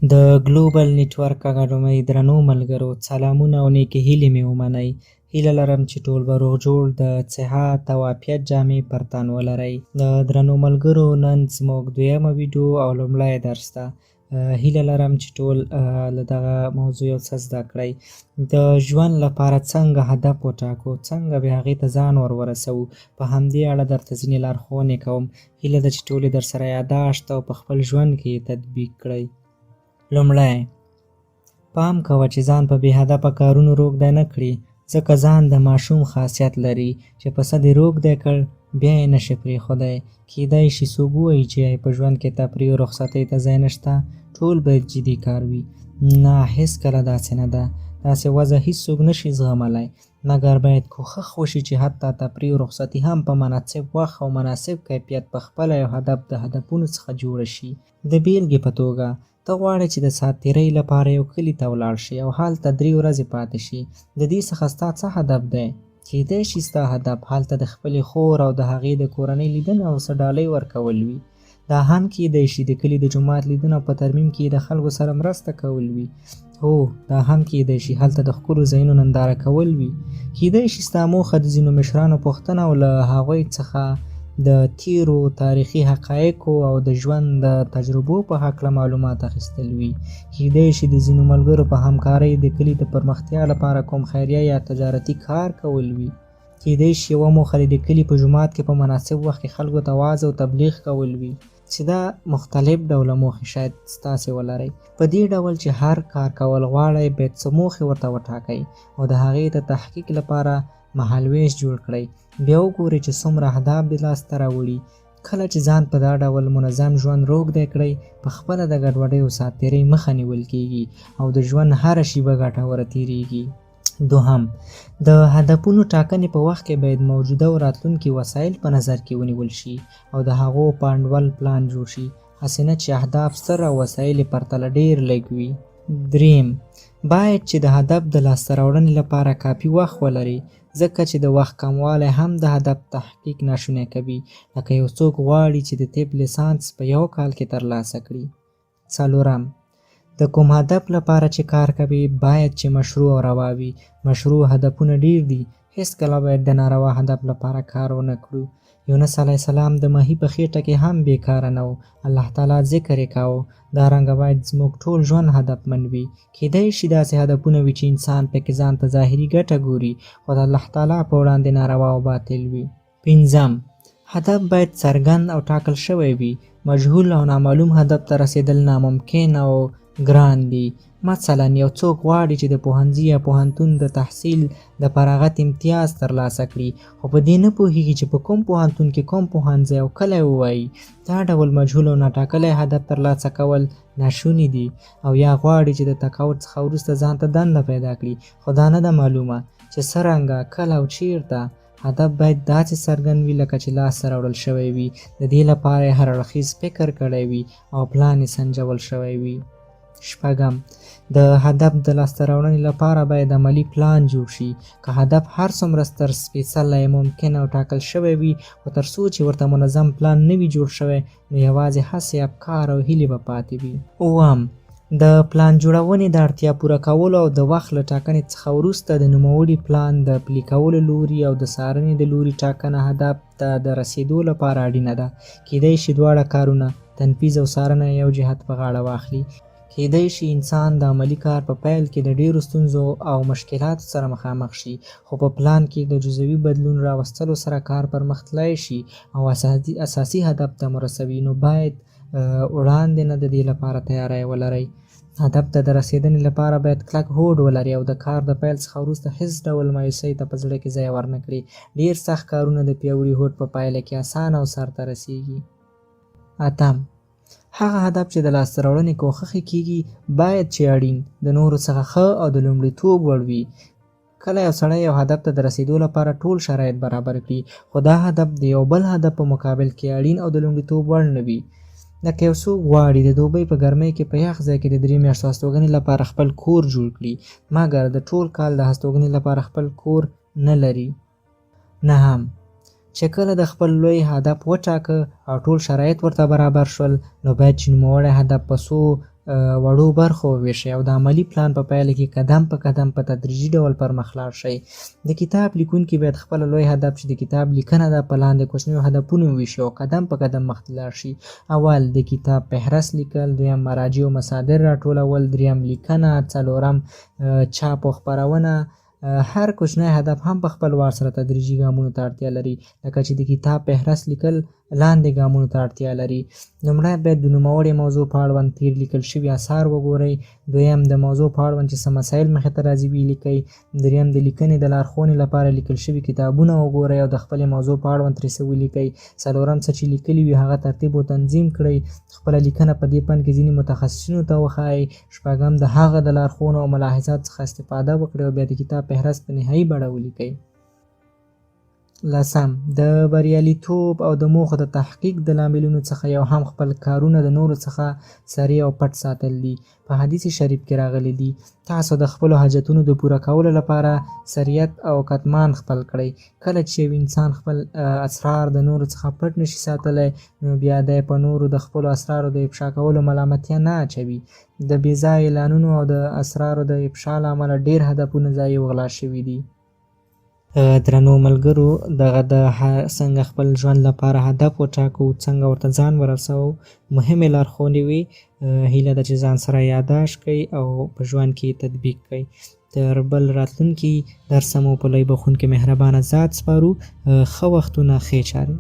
د ګلوبل نیټورک اکاډمۍ درنو ملګرو، سلامونه او نیکې هیلې مې ومنئ. هیله لرم چې ټول به روغ جوړ د صحت او عافیت جامې پر تن ولرئ. د درنو ملګرو، نن زموږ دویمه ویډیو او لومړی درس ده. هیله لرم چې ټول له دغه موضوع یو څه زده کړئ. د ژوند لپاره څنګه هدف وټاکو، څنګه به هغې ته ځان ورسوو، په همدې اړه درته ځینې لارښوونې کوم. هیله ده چې ټول یې درسره یاداشت او په خپل ژوند کې یې تطبیق کړئ. لومړی: پام کوه چې ځان په بې هدفه کارونو روږدی نه کړې، ځکه ځان د ماشوم خاصیت لري چې پسه دې روږدی کړ، بیا یې نشي پرېښودی. کیدای شي څوک ووایي چې په ژوند کې تفریح او رخصتۍ ته ځای نشته، ټول باید جدي کار وي. نه، هېڅکله داسې نه ده. داسې وضع هېڅوک نشي زغملی، مګر باید کوښښ وشي چې حتی تفریح او رخصتي هم په مناسب وخت او مناسب کیفیت په خپله یو هدف د هدفونو څخه جوړه شي. د بیلګې په توګه، ته غواړې چې د ساعت تېرۍ لپاره یو کلي ته ولاړ شې او هلته 3 ورځې پاتې شي. د دې څخه ستا څه هدف دی؟ کیدای شي ستا هدف هلته د خپلې خور او د هغې د کورنۍ لیدنه او څه ډالۍ ورکول وي. دا هم کیدای شي د کلي د جومات لیدنه او په ترمیم کې د خلکو سره مرسته کول وي. هو، دا هم کیدای شي هلته د ښکلو ځایونو ننداره کول وي. کیدای شي ستا موخه د ځینو مشرانو پوښتنه او له هغوی څخه د تیرو تاریخي حقایقو او د ژوند د تجربو په هکله معلومات اخیستل وي. کیدای شي د ځینو ملګرو په همکارۍ د کلي د پرمختیا لپاره کوم خیریه یا تجارتي کار کول وي. کیدای شي یوه موخه د کلي په جومات کې په مناسب وخت کې خلکو ته وعظ او تبلیغ کول وي. چې دا مختلف ډوله موخې شاید ستاسې ولرئ. په دې ډول چې هر کار کول غواړئ، باید څه موخې ورته وټاکئ او د هغې د تحقیق لپاره مهالویش جوړ کړئ. بیا وګورئ چې څومره اهداف دې لاسته راوړي. کله چې ځان په دا ډول منظم ژوند روږدی کړئ، په خپله د ګډوډۍ او ساعت تېرۍ مخه نیول کېږي او د ژوند هره شیبه ګټوره تېرېږي. دوهم: د هدفونو ټاکنې په وخت کې باید موجوده او راتلونکي وسایل په نظر کې ونیول شي او د هغو په انډول پلان جوړ شي، هسې نه چې اهداف ستر او وسایل یې پرتله ډېر لږ وي. دریم: باید چې د هدف د لاسته راوړنې لپاره کافي وخت ولري، ځکه چې د وخت کموالی هم د هدف تحقیق ناشونی کوي. لکه یو څوک غواړي چې د طب لیسانس په 1 کال کې ترلاسه کړي. څلورم: د کوم هدف لپاره چې کار کوي باید چې مشروع او روا وي. مشروع هدفونه ډیر دي، هېڅکله باید د ناروا هدف لپاره کار ونه کړو. یونس علیه السلام د ماهي په خېټه کې هم بیکاره نه و، الله تعالی ذکر یې کاوه. دارنګه باید زموږ ټول ژوند هدفمند وي. کیدای شي داسې هدفونه وي چې انسان پکې ځان ته ظاهري ګټه ګوري، خو د الله تعالی په وړاندې ناروا او باطل وي. پنځم: هدف باید څرګند او ټاکل شوی وي. مجهول او نامعلوم هدف ته رسیدل ناممکن او ګران دي. مثلا یو څوک غواړي چې د پوهنځي یا پوهنتون د تحصیل د فراغت امتیاز ترلاسه کړي، خو په دې نه پوهیږي چې په کوم پوهنتون کې کوم پوهنځی او کله یې ووایي. دا ډول مجهول او ناټاکلی هدف ترلاسه کول ناشوني دي. او یا غواړي چې د تقاعد څخه وروسته ځان ته دنده پیدا کړي، خو دا نه ده معلومه چې څرنګه، کله او چیرته. هدف باید داسې څرګند وي لکه چې لاسته راوړل شوی وي. د دې لپاره یې هر اړخیز فکر کړی وي او پلان یې سنجول شوی وي. شپږم: د هدف د لاسته راوړنې لپاره باید عملي پلان جوړ شي. که هدف هر څومره ستر، سپېڅلی، ممکن او ټاکل شوی وي، خو تر څو چې ورته منظم پلان نه وي جوړ شوی، نو یوازې هڅې، افکار او هیلې به پاتې وي. اووم: د پلان جوړونې د اړتیا پوره کولو او د وخت له ټاکنې څخه وروسته د نوموړي پلان د پلي کولو لوري او د څارنې د لوري ټاکنه هدف ته د رسیدو لپاره اړینه ده. کیدای شي دواړه کارونه، تنفیذ او څارنه، یو جهت په غاړه واخلي. کیدای شي انسان د عملي کار په پیل کې د ډیرو ستونزو او مشکلاتو سره مخامخ شي، خو په پلان کې د جزوي بدلون راوستلو سره کار پرمخ تللی شي او اساسي هدف ته مرسوي. نو باید وړاندې نه د دې لپاره تیاری ولرئ. هدف ته د رسیدنې لپاره باید کلک هوډ ولري او د کار د پیل څخه وروسته هیڅ ډول مایوسۍ ته په زړه کې ځای ورنه کړي. ډیر سخت کارونه د پیاوړي هوډ په پایله کې اسانه او سرته رسیږي. اتم: هغه هدف چې د لاسته راوړنې کوښښ کېږي باید چې اړین، د نورو څخه ښه او د لومړیتوب وړ وي. کله یو سړی یو هدف ته د رسیدو لپاره ټول شرایط برابر کړي، خو دا هدف د یو بل هدف په مقابل کې اړین او د لومړیتوب وړ نه وي. لکه یو څوک غواړي د دوبۍ په ګرمۍ کې په یخ ځای کې د 3 میاشتو هستوګنې لپاره خپل کور جوړ کړي، مګر د ټول کال د هستوګنې لپاره خپل کور نه لري. نهم: چې کله د خپل لوی هدف وټاکه او ټول شرایط ورته برابر شول، نو باید چې نوموړی هدف په څو وړو برخو وویشئ او د عملي پلان په پایله کې قدم په قدم په تدریجي ډول پر مخ لاړ شئ. د کتاب لیکونکي باید خپله لوی هدف چې د کتاب لیکنه ده په لاندې کوچنیو هدفونو وویشي او قدم په قدم مخته لاړ شي. اول د کتاب فهرست لیکل، دویم مراجع او مصادر راټولول، دریم لیکنه، څلورم چاپ او خپرونه. هر کوچنی هدف هم په خپل وار سره تدریجي ګامونو ته اړتیا لري، لکه چې د کتاب فهرست لیکل لاندې ګامونو ته اړتیا لري. لومړی باید د نوموړې موضوع په اړوند تیر لیکل شوي اثار وګورئ، دویم د موضوع په اړوند چې څه مسایل مخې ته راځي ولیکئ، دریم د لیکنې د لارښوونې لپاره لیکل شوي کتابونه وګورئ او د خپلې موضوع په اړوند ترې څه ولیکئ، څلورم څه چې لیکلي وي هغه ترتیب او تنظیم کړئ، خپله لیکنه په دې فن کې ځینې متخصصینو ته وښایئ، شپږم د هغه د لارښوونو او ملاحظات څخه استفاده وکړئ او بیا د کتاب فهرست په نهایي بڼه ولیکئ. لسم، د بریالیتوب او د موخو د تحقیق د لاملونو څخه یو هم خپل کارونه د نورو څخه سریع او پټ ساتل دي. په حدیث شریف کې راغلی دي تاسو د خپلو حاجتونو د پوره کولو لپاره سریت او کتمان خپل کړئ. کله چې یو انسان خپل اسرار د نورو څخه پټ نشي ساتلی نو بیا دی په نورو د خپلو اسرارو د افشا کولو ملامتیا نه اچوي. د بې ځایه اعلانونو او د اسرارو د افشا له امله ډېر هدفونه ځایي وغلا شوي دي. درنو ملګرو، دغه د څنګه خپل ژوند لپاره هدف وټاکو، څنګه ورته ځان ورسوو مهمې لارښوونې وي. هیله ده چې ځان سره یادداشت کړئ او په ژوند کې تطبیق کړئ. تر بل راتلونکي درس مو په لوی بخښونکي مهربانه ذات سپارو. ښه وختونه، ښې چارې.